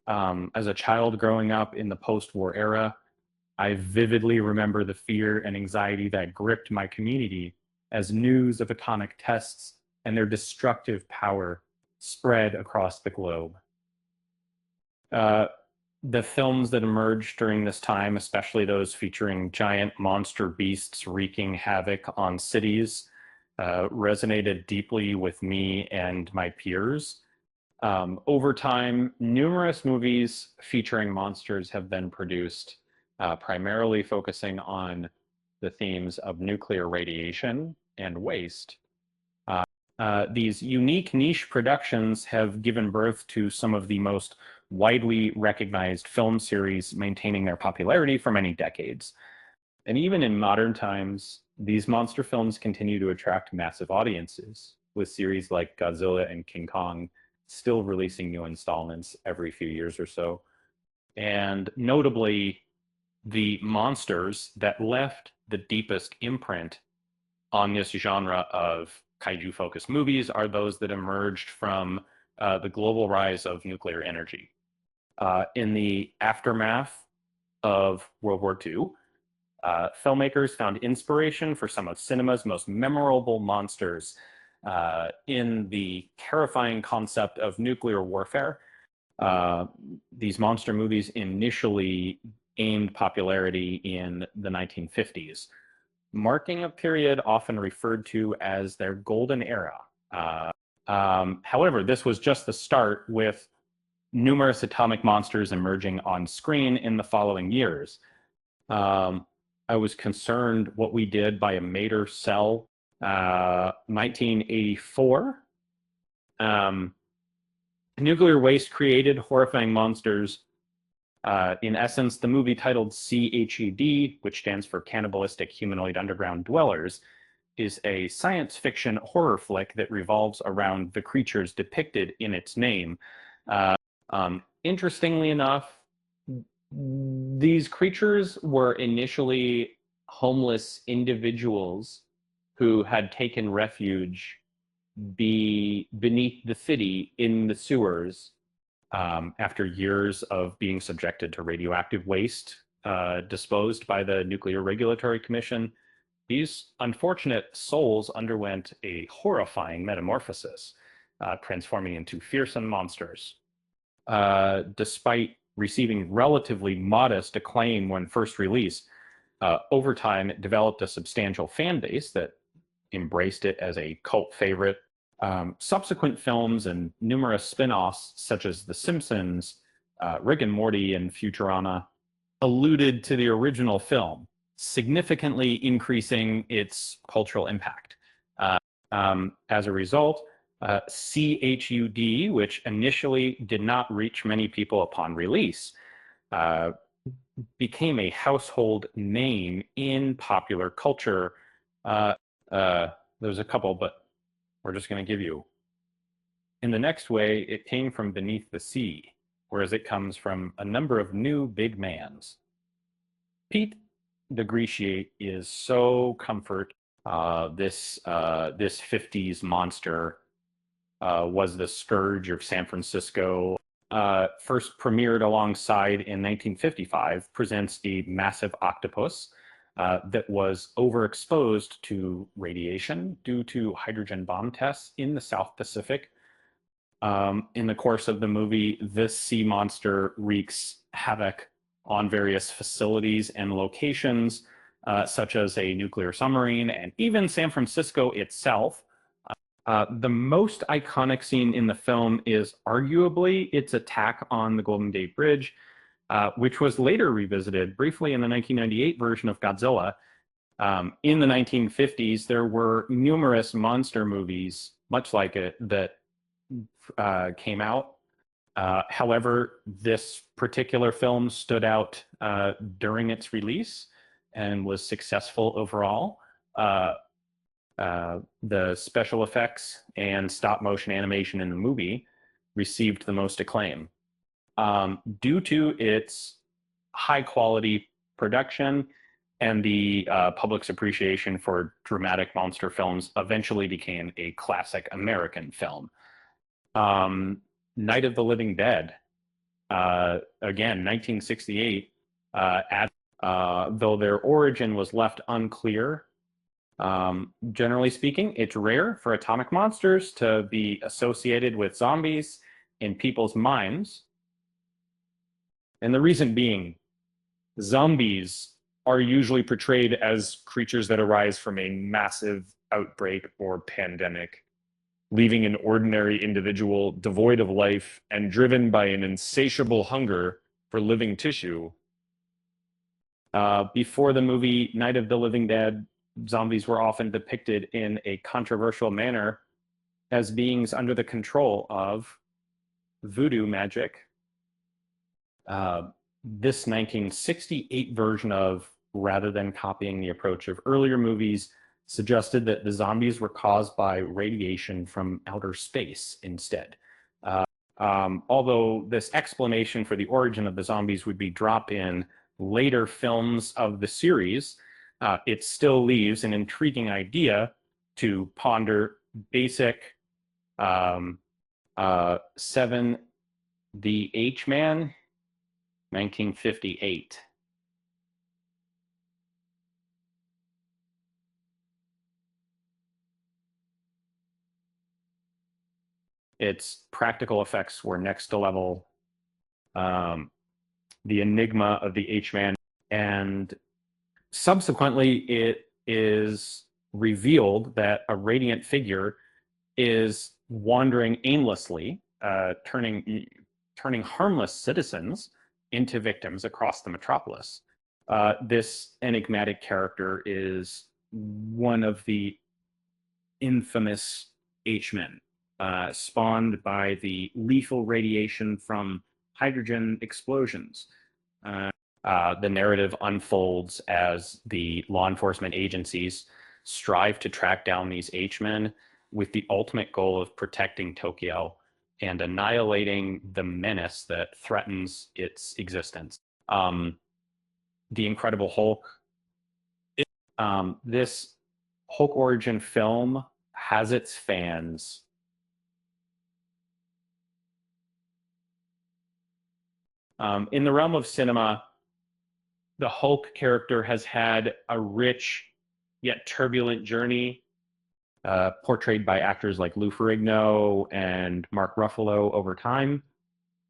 As a child growing up in the post-war era, I vividly remember the fear and anxiety that gripped my community as news of atomic tests and their destructive power spread across the globe. Uh, the films that emerged during this time, especially those featuring giant monster beasts wreaking havoc on cities, resonated deeply with me and my peers. Over time, numerous movies featuring monsters have been produced, primarily focusing on the themes of nuclear radiation and waste. These unique niche productions have given birth to some of the most widely recognized film series, maintaining their popularity for many decades. And even in modern times, these monster films continue to attract massive audiences, with series like Godzilla and King Kong still releasing new installments every few years or so. And notably, the monsters that left the deepest imprint on this genre of kaiju-focused movies are those that emerged from the global rise of nuclear energy. In the aftermath of World War II, filmmakers found inspiration for some of cinema's most memorable monsters in the terrifying concept of nuclear warfare. These monster movies initially gained popularity in the 1950s, marking a period often referred to as their golden era. However, this was just the start, with numerous atomic monsters emerging on screen in the following years. I was concerned what we did by a Mater Cell, 1984. Nuclear waste created horrifying monsters. In essence, the movie titled CHUD, which stands for Cannibalistic Humanoid Underground Dwellers, is a science fiction horror flick that revolves around the creatures depicted in its name. Interestingly enough, these creatures were initially homeless individuals who had taken refuge beneath the city in the sewers after years of being subjected to radioactive waste disposed by the Nuclear Regulatory Commission. These unfortunate souls underwent a horrifying metamorphosis, transforming into fearsome monsters. Despite receiving relatively modest acclaim when first released, over time it developed a substantial fan base that embraced it as a cult favorite. Subsequent films and numerous spin-offs, such as The Simpsons, Rick and Morty, and Futurama, alluded to the original film, significantly increasing its cultural impact. As a result, CHUD, which initially did not reach many people upon release, became a household name in popular culture. There's a couple, but we're just going to give you. In the next way, it came from beneath the sea, whereas it comes from a number of new big mans. Pete the Greciate is so comfort. This 50s monster was the scourge of San Francisco. First premiered alongside in 1955, presents a massive octopus that was overexposed to radiation due to hydrogen bomb tests in the South Pacific. In the course of the movie, this sea monster wreaks havoc on various facilities and locations, such as a nuclear submarine and even San Francisco itself. The most iconic scene in the film is arguably its attack on the Golden Gate Bridge, which was later revisited briefly in the 1998 version of Godzilla. In the 1950s, there were numerous monster movies, much like it, that came out. However, this particular film stood out during its release and was successful overall. The special effects and stop motion animation in the movie received the most acclaim. Due to its high quality production and the public's appreciation for dramatic monster films, eventually became a classic American film. Night of the Living Dead Again, 1968, though their origin was left unclear. Generally speaking, it's rare for atomic monsters to be associated with zombies in people's minds. And the reason being, zombies are usually portrayed as creatures that arise from a massive outbreak or pandemic, leaving an ordinary individual devoid of life and driven by an insatiable hunger for living tissue. Before the movie Night of the Living Dead, zombies were often depicted in a controversial manner as beings under the control of voodoo magic. This 1968 version of, rather than copying the approach of earlier movies, suggested that the zombies were caused by radiation from outer space instead. Although this explanation for the origin of the zombies would be dropped in later films of the series, it still leaves an intriguing idea to ponder. Basic 7, The H-Man, 1958. Its practical effects were next to level. The enigma of the H-Man, and subsequently it is revealed that a radiant figure is wandering aimlessly, turning harmless citizens into victims across the metropolis. This enigmatic character is one of the infamous H-Men, spawned by the lethal radiation from hydrogen explosions. The narrative unfolds as the law enforcement agencies strive to track down these H-Men with the ultimate goal of protecting Tokyo and annihilating the menace that threatens its existence. The Incredible Hulk. This Hulk origin film has its fans. In the realm of cinema, the Hulk character has had a rich yet turbulent journey, portrayed by actors like Lou Ferrigno and Mark Ruffalo over time.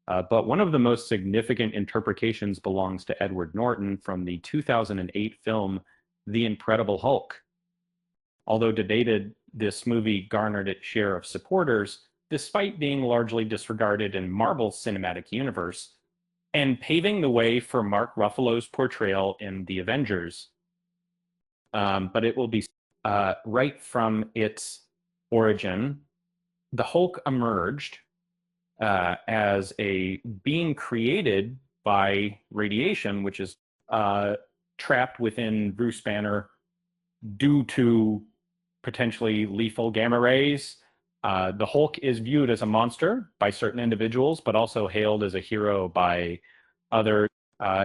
But one of the most significant interpretations belongs to Edward Norton from the 2008 film The Incredible Hulk. Although debated, this movie garnered its share of supporters, despite being largely disregarded in Marvel's cinematic universe, and paving the way for Mark Ruffalo's portrayal in The Avengers. But it will be right from its origin, the Hulk emerged as a being created by radiation, which is trapped within Bruce Banner due to potentially lethal gamma rays. The Hulk is viewed as a monster by certain individuals, but also hailed as a hero by others.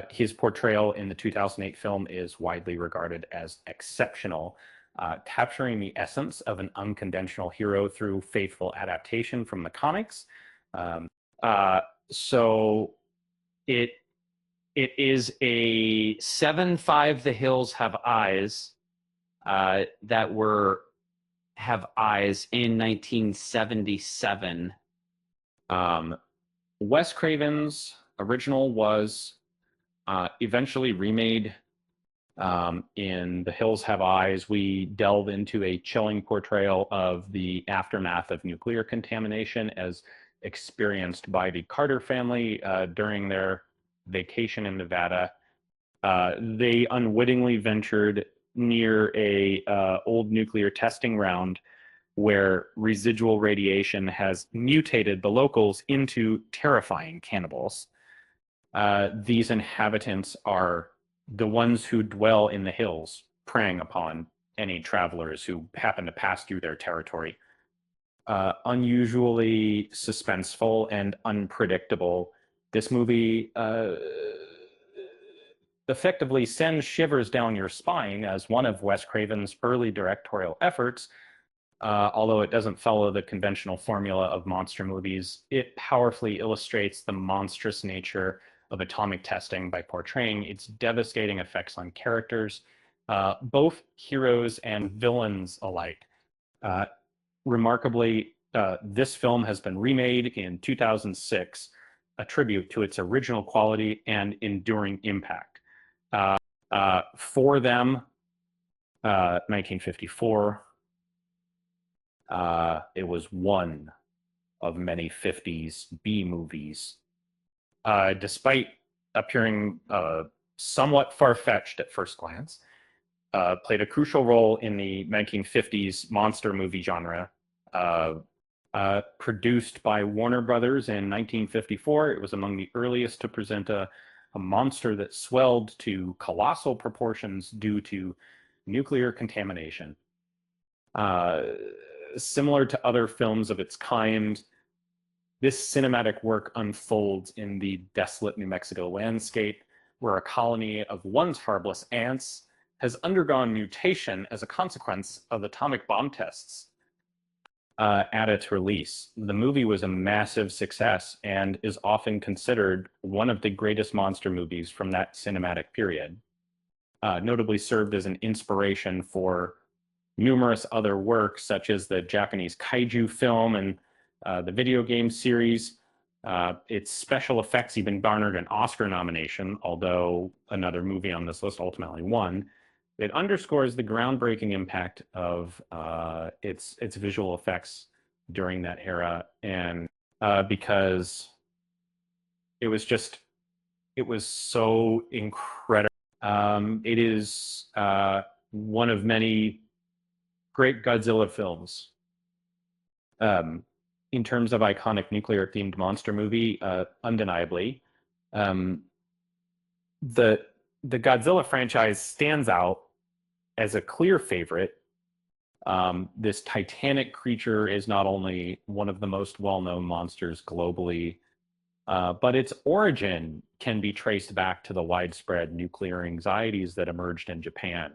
His portrayal in the 2008 film is widely regarded as exceptional, capturing the essence of an unconventional hero through faithful adaptation from the comics. So it is a 7.5 The Hills Have Eyes that were have eyes in 1977. Wes Craven's original was eventually remade. In The Hills Have Eyes, we delve into a chilling portrayal of the aftermath of nuclear contamination as experienced by the Carter family during their vacation in Nevada. They unwittingly ventured near a old nuclear testing ground where residual radiation has mutated the locals into terrifying cannibals. These inhabitants are the ones who dwell in the hills, preying upon any travelers who happen to pass through their territory. Unusually suspenseful and unpredictable, this movie effectively sends shivers down your spine as one of Wes Craven's early directorial efforts. although it doesn't follow the conventional formula of monster movies, it powerfully illustrates the monstrous nature of atomic testing by portraying its devastating effects on characters, both heroes and villains alike. Uh, Remarkably, this film has been remade in 2006, a tribute to its original quality and enduring impact. For them, 1954, it was one of many 50s B movies. Despite appearing somewhat far-fetched at first glance, played a crucial role in the 1950s monster movie genre. Uh, Produced by Warner Brothers in 1954, it was among the earliest to present a monster that swelled to colossal proportions due to nuclear contamination. Uh, Similar to other films of its kind, this cinematic work unfolds in the desolate New Mexico landscape, where a colony of once harmless ants has undergone mutation as a consequence of atomic bomb tests at its release. The movie was a massive success and is often considered one of the greatest monster movies from that cinematic period. Notably served as an inspiration for numerous other works, such as the Japanese kaiju film and the video game series. Its special effects even garnered an Oscar nomination, although another movie on this list ultimately won. It underscores the groundbreaking impact of its visual effects during that era, and because it was just it was so incredible. It is one of many great Godzilla films. In terms of iconic nuclear-themed monster movie, undeniably, um, the the Godzilla franchise stands out as a clear favorite. This titanic creature is not only one of the most well-known monsters globally, but its origin can be traced back to the widespread nuclear anxieties that emerged in Japan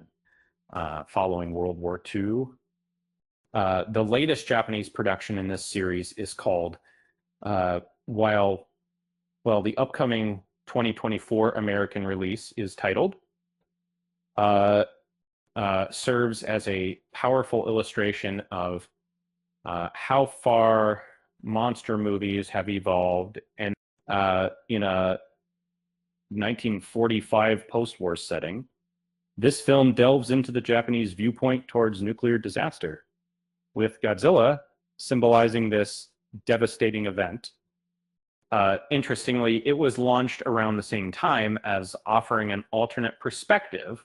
following World War II. The latest Japanese production in this series is called, uh, while well, the upcoming 2024 American release is titled, uh, serves as a powerful illustration of how far monster movies have evolved. And in a 1945 post-war setting, this film delves into the Japanese viewpoint towards nuclear disaster, with Godzilla symbolizing this devastating event. Interestingly, it was launched around the same time as offering an alternate perspective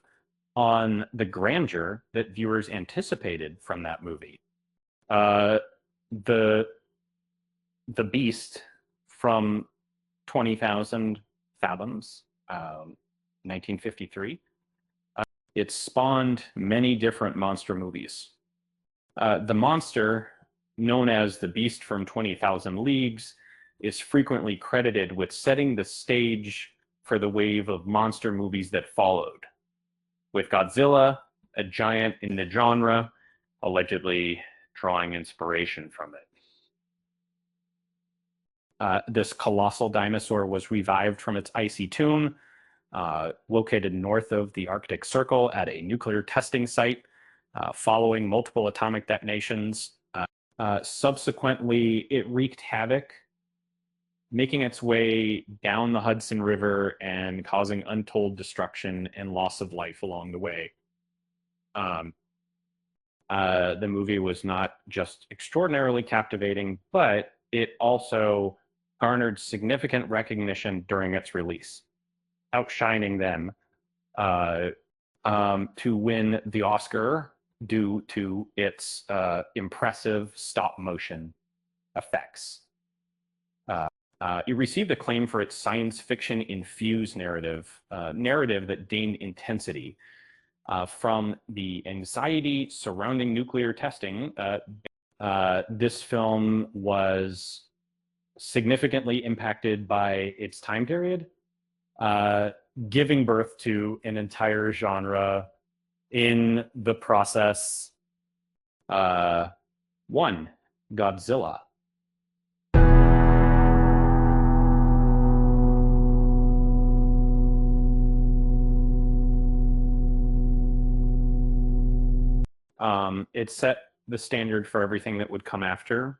on the grandeur that viewers anticipated from that movie. Uh, the the Beast from 20,000 Fathoms, 1953. It spawned many different monster movies. The monster, known as the Beast from 20,000 Leagues, is frequently credited with setting the stage for the wave of monster movies that followed, with Godzilla, a giant in the genre, allegedly drawing inspiration from it. This colossal dinosaur was revived from its icy tomb, located north of the Arctic Circle at a nuclear testing site, following multiple atomic detonations. Subsequently, it wreaked havoc, making its way down the Hudson River and causing untold destruction and loss of life along the way. The movie was not just extraordinarily captivating, but it also garnered significant recognition during its release, outshining them to win the Oscar due to its impressive stop motion effects. It received acclaim for its science fiction infused narrative that gained intensity from the anxiety surrounding nuclear testing. This film was significantly impacted by its time period, giving birth to an entire genre in the process. 1. Godzilla. It set the standard for everything that would come after,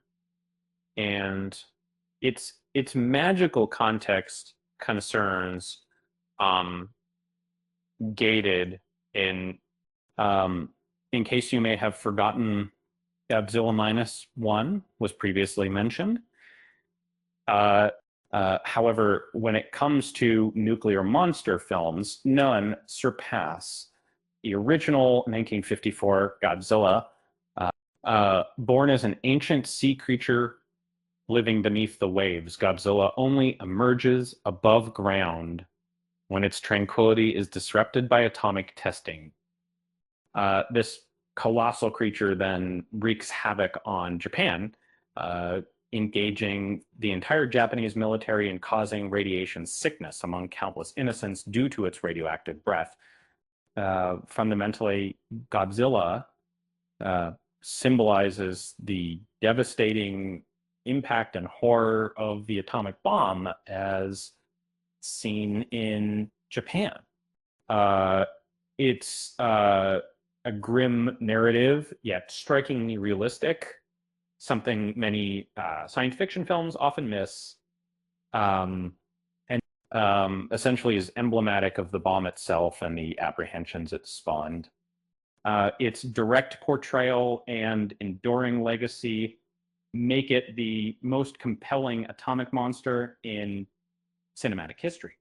and its magical context concerns um, gated in in case you may have forgotten, Godzilla minus one was previously mentioned. Uh, However, when it comes to nuclear monster films, none surpass the original 1954 Godzilla. Born as an ancient sea creature living beneath the waves, Godzilla only emerges above ground when its tranquility is disrupted by atomic testing. This colossal creature then wreaks havoc on Japan, uh, engaging the entire Japanese military and causing radiation sickness among countless innocents due to its radioactive breath. Fundamentally, Godzilla uh, symbolizes the devastating impact and horror of the atomic bomb as seen in Japan. Uh, it's a grim narrative, yet strikingly realistic, something many science fiction films often miss, um, and essentially is emblematic of the bomb itself and the apprehensions it spawned. Its direct portrayal and enduring legacy make it the most compelling atomic monster in cinematic history.